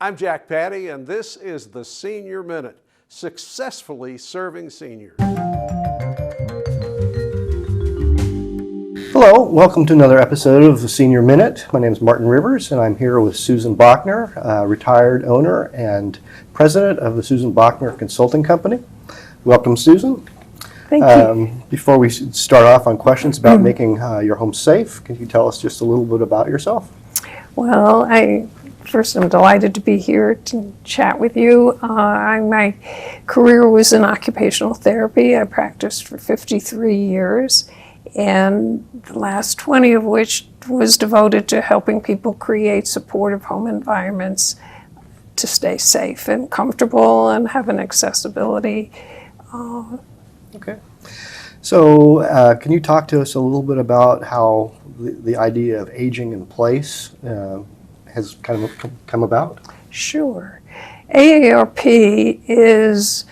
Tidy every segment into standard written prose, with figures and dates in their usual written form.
I'm Jack Patty, and this is the Senior Minute, successfully serving seniors. Hello, welcome to another episode of the Senior Minute. My name is Martin Rivers, and I'm here with Susan Bachner, retired owner and president of the Susan Bachner Consulting Company. Welcome, Susan. Thank you. Before we start off on questions about making your home safe, can you tell us just a little bit about yourself? Well, First, I'm delighted to be here to chat with you. My career was in occupational therapy. I practiced for 53 years, and the last 20 of which was devoted to helping people create supportive home environments to stay safe and comfortable and have an accessibility. Okay. So can you talk to us a little bit about how the idea of aging in place has kind of come about? Sure. AARP is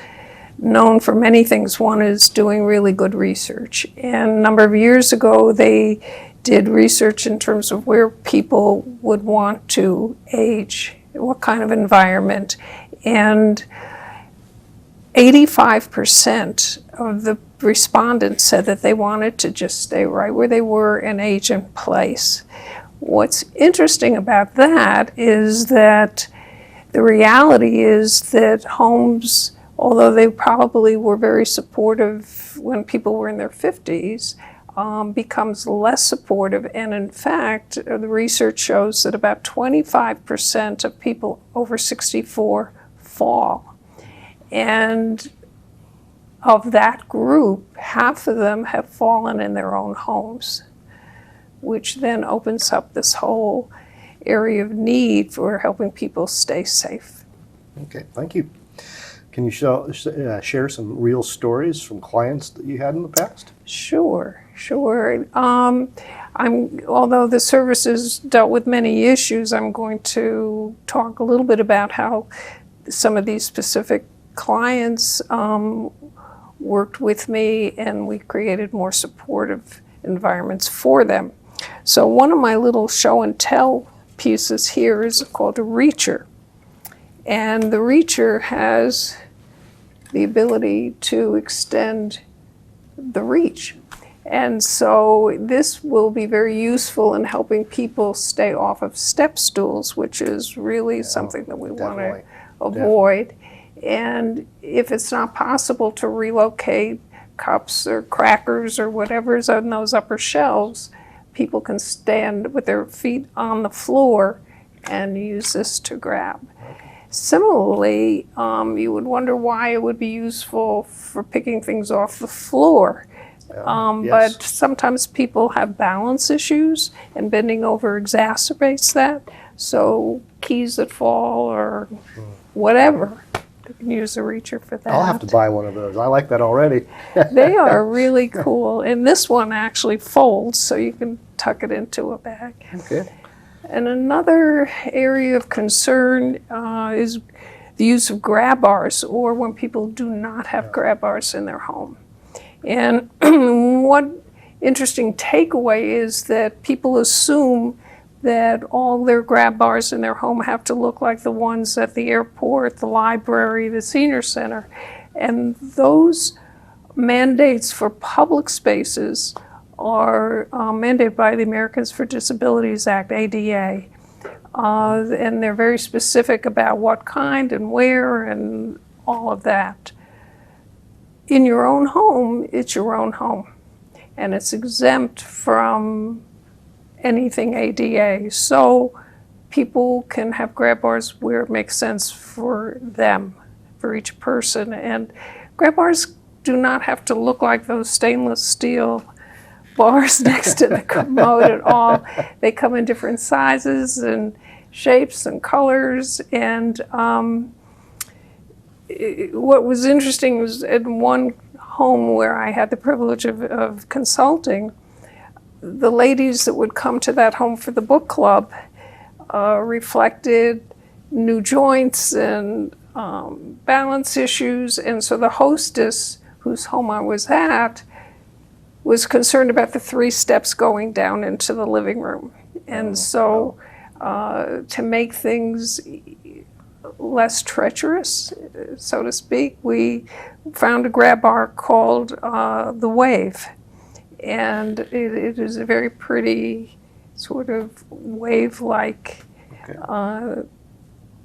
known for many things. One is doing really good research. And a number of years ago, they did research in terms of where people would want to age, what kind of environment. And 85% of the respondents said that they wanted to just stay right where they were and age in place. What's interesting about that is that the reality is that homes, although they probably were very supportive when people were in their 50s, becomes less supportive. And in fact, the research shows that about 25% of people over 64 fall. And of that group, half of them have fallen in their own homes, which then opens up this whole area of need for helping people stay safe. Okay, thank you. Can you share some real stories from clients that you had in the past? Sure. Although the services dealt with many issues, I'm going to talk a little bit about how some of these specific clients worked with me, and we created more supportive environments for them. So one of my little show and tell pieces here is called a reacher. And the reacher has the ability to extend the reach. And so this will be very useful in helping people stay off of step stools, which is really something that we want to avoid. And if it's not possible to relocate cups or crackers or whatever's on those upper shelves, people can stand with their feet on the floor and use this to grab. Similarly, you would wonder why it would be useful for picking things off the floor. Yes. But sometimes people have balance issues, and bending over exacerbates that. So keys that fall or whatever, you can use a reacher for that. I'll have to buy one of those. I like that already. They are really cool. And this one actually folds, so you can tuck it into a bag. Okay. And another area of concern is the use of grab bars, or when people do not have grab bars in their home. And one interesting takeaway is that people assume that all their grab bars in their home have to look like the ones at the airport, the library, the senior center. And those mandates for public spaces are mandated by the Americans for Disabilities Act, ADA. And they're very specific about what kind and where and all of that. In your own home, it's your own home. And it's exempt from anything ADA. So people can have grab bars where it makes sense for them, for each person. And grab bars do not have to look like those stainless steel bars next to the commode at all. They come in different sizes and shapes and colors. And what was interesting was in one home where I had the privilege of consulting, the ladies that would come to that home for the book club reflected new joints and balance issues. And so the hostess, whose home I was at, was concerned about the 3 steps going down into the living room. And so to make things less treacherous, so to speak. We found a grab bar called the Wave, and it is a very pretty sort of wave-like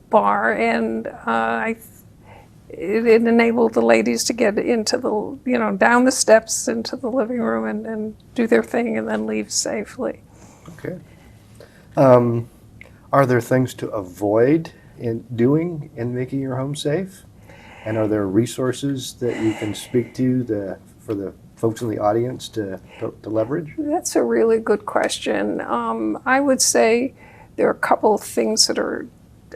bar, and it enabled the ladies to get into the, down the steps into the living room and do their thing and then leave safely. Okay. Are there things to avoid in making your home safe? And are there resources that you can speak to for the folks in the audience to leverage? That's a really good question. I would say there are a couple of things that are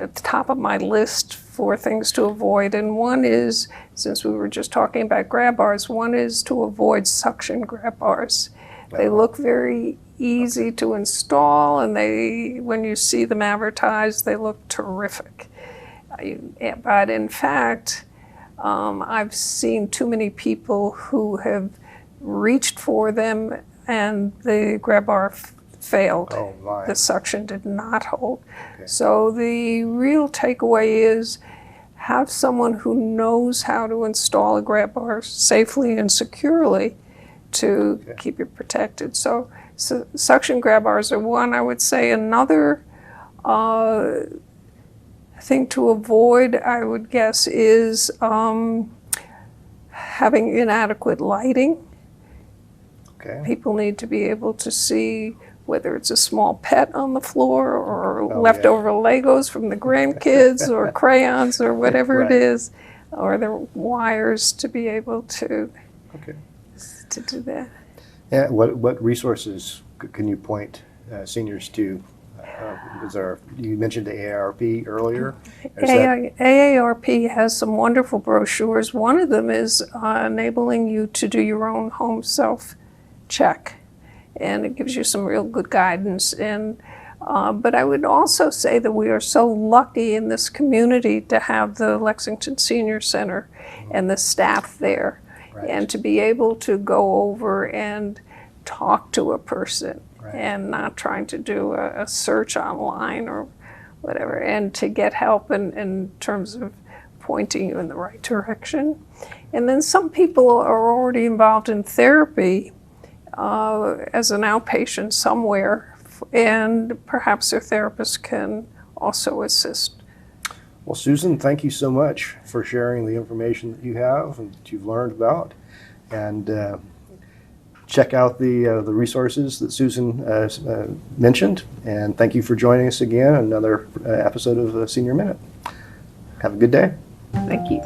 at the top of my list for things to avoid. And one is, since we were just talking about grab bars, one is to avoid suction grab bars. They look very easy to install, and when you see them advertised, they look terrific. But in fact, I've seen too many people who have reached for them and the grab bar failed. Oh my. The suction did not hold. Okay. So the real takeaway is have someone who knows how to install a grab bar safely and securely to keep you protected. So suction grab bars are one. I would say another thing to avoid, I would guess, is having inadequate lighting. Okay. People need to be able to see whether it's a small pet on the floor or leftover Legos from the grandkids or crayons or whatever it is, or the wires to be able to do that. Yeah, what resources can you point seniors to? You mentioned the AARP earlier. AARP has some wonderful brochures. One of them is enabling you to do your own home self-check, and it gives you some real good guidance. And but I would also say that we are so lucky in this community to have the Lexington Senior Center and the staff there, and to be able to go over and talk to a person and not trying to do a search online or whatever, and to get help in terms of pointing you in the right direction. And then some people are already involved in therapy as an outpatient somewhere, and perhaps their therapist can also assist. Well, Susan, thank you so much for sharing the information that you have and that you've learned about. And check out the resources that Susan mentioned. And thank you for joining us again on another episode of Senior Minute. Have a good day. Thank you.